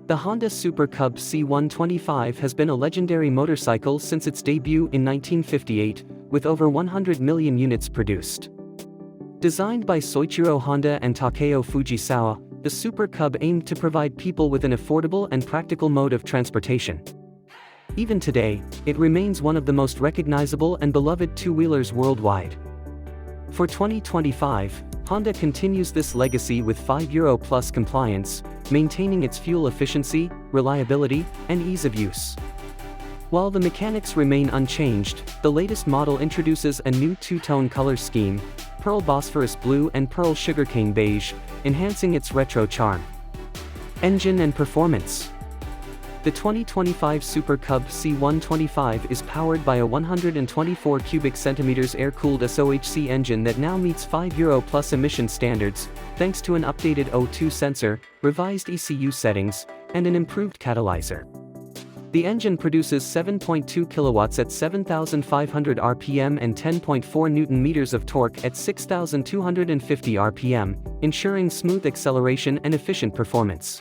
The Honda Super Cub C125 has been a legendary motorcycle since its debut in 1958, with over 100 million units produced. Designed by Soichiro Honda and Takeo Fujisawa, the Super Cub aimed to provide people with an affordable and practical mode of transportation. Even today, it remains one of the most recognizable and beloved two-wheelers worldwide. For 2025, Honda continues this legacy with 5 Euro Plus compliance, maintaining its fuel efficiency, reliability, and ease of use. While the mechanics remain unchanged, the latest model introduces a new two-tone color scheme, Pearl Bosphorus Blue and Pearl Sugarcane Beige, enhancing its retro charm. Engine and performance. The 2025 Super Cub C125 is powered by a 124 cubic centimeters air-cooled SOHC engine that now meets 5 Euro Plus emission standards, thanks to an updated O2 sensor, revised ECU settings, and an improved catalyzer. The engine produces 7.2 kilowatts at 7,500 RPM and 10.4 Newton-meters of torque at 6,250 RPM, ensuring smooth acceleration and efficient performance.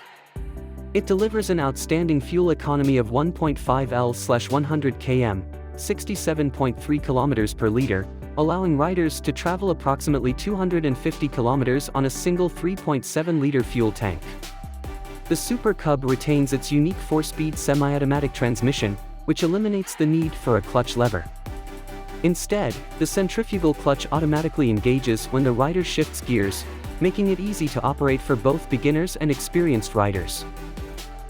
It delivers an outstanding fuel economy of 1.5 L/100 km, 67.3 kilometers per liter, allowing riders to travel approximately 250 kilometers on a single 3.7-liter fuel tank. The Super Cub retains its unique 4-speed semi-automatic transmission, which eliminates the need for a clutch lever. Instead, the centrifugal clutch automatically engages when the rider shifts gears, making it easy to operate for both beginners and experienced riders.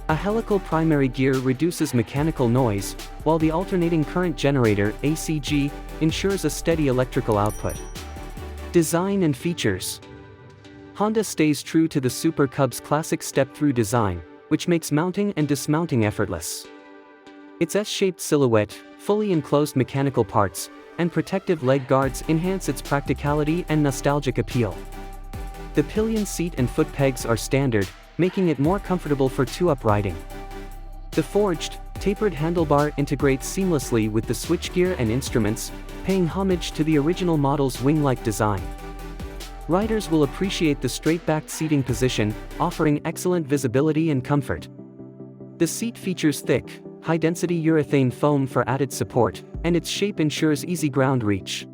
A helical primary gear reduces mechanical noise, while the alternating current generator (ACG) ensures a steady electrical output. Design and features. Honda stays true to the Super Cub's classic step-through design, which makes mounting and dismounting effortless. Its S-shaped silhouette, fully enclosed mechanical parts, and protective leg guards enhance its practicality and nostalgic appeal. The pillion seat and foot pegs are standard, making it more comfortable for two-up riding. The forged, tapered handlebar integrates seamlessly with the switchgear and instruments, paying homage to the original model's wing-like design. Riders will appreciate the straight-backed seating position, offering excellent visibility and comfort. The seat features thick, high-density urethane foam for added support, and its shape ensures easy ground reach.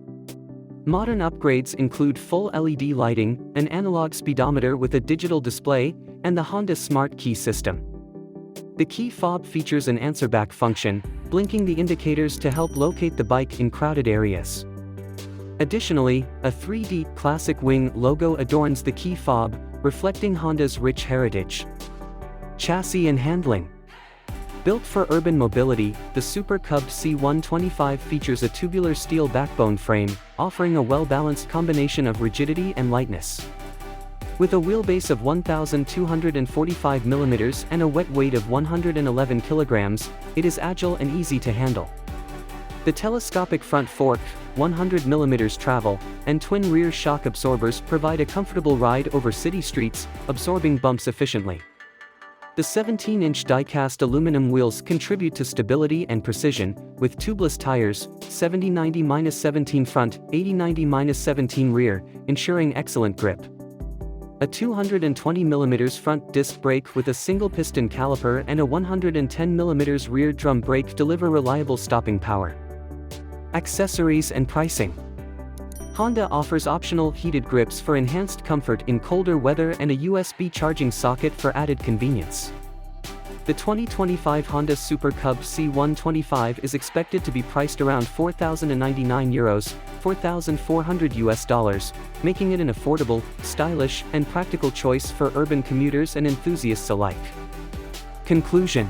Modern upgrades include full LED lighting, an analog speedometer with a digital display, and the Honda Smart Key system. The key fob features an answer-back function, blinking the indicators to help locate the bike in crowded areas. Additionally, a 3D Classic Wing logo adorns the key fob, reflecting Honda's rich heritage. Chassis and handling. Built for urban mobility, the Super Cub C125 features a tubular steel backbone frame, offering a well-balanced combination of rigidity and lightness. With a wheelbase of 1,245 mm and a wet weight of 111 kg, it is agile and easy to handle. The telescopic front fork, 100 mm travel, and twin rear shock absorbers provide a comfortable ride over city streets, absorbing bumps efficiently. The 17-inch die-cast aluminum wheels contribute to stability and precision, with tubeless tires, 70/90-17 front, 80/90-17 rear, ensuring excellent grip. A 220 mm front disc brake with a single piston caliper and a 110 mm rear drum brake deliver reliable stopping power. Accessories and pricing. Honda offers optional heated grips for enhanced comfort in colder weather and a USB charging socket for added convenience. The 2025 Honda Super Cub C125 is expected to be priced around €4,099, $4,400, making it an affordable, stylish, and practical choice for urban commuters and enthusiasts alike. Conclusion.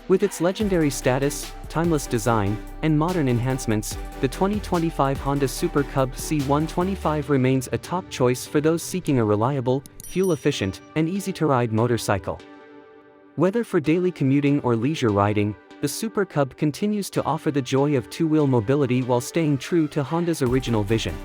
With its legendary status, timeless design, and modern enhancements, the 2025 Honda Super Cub C125 remains a top choice for those seeking a reliable, fuel-efficient, and easy-to-ride motorcycle. Whether for daily commuting or leisure riding, the Super Cub continues to offer the joy of two-wheel mobility while staying true to Honda's original vision.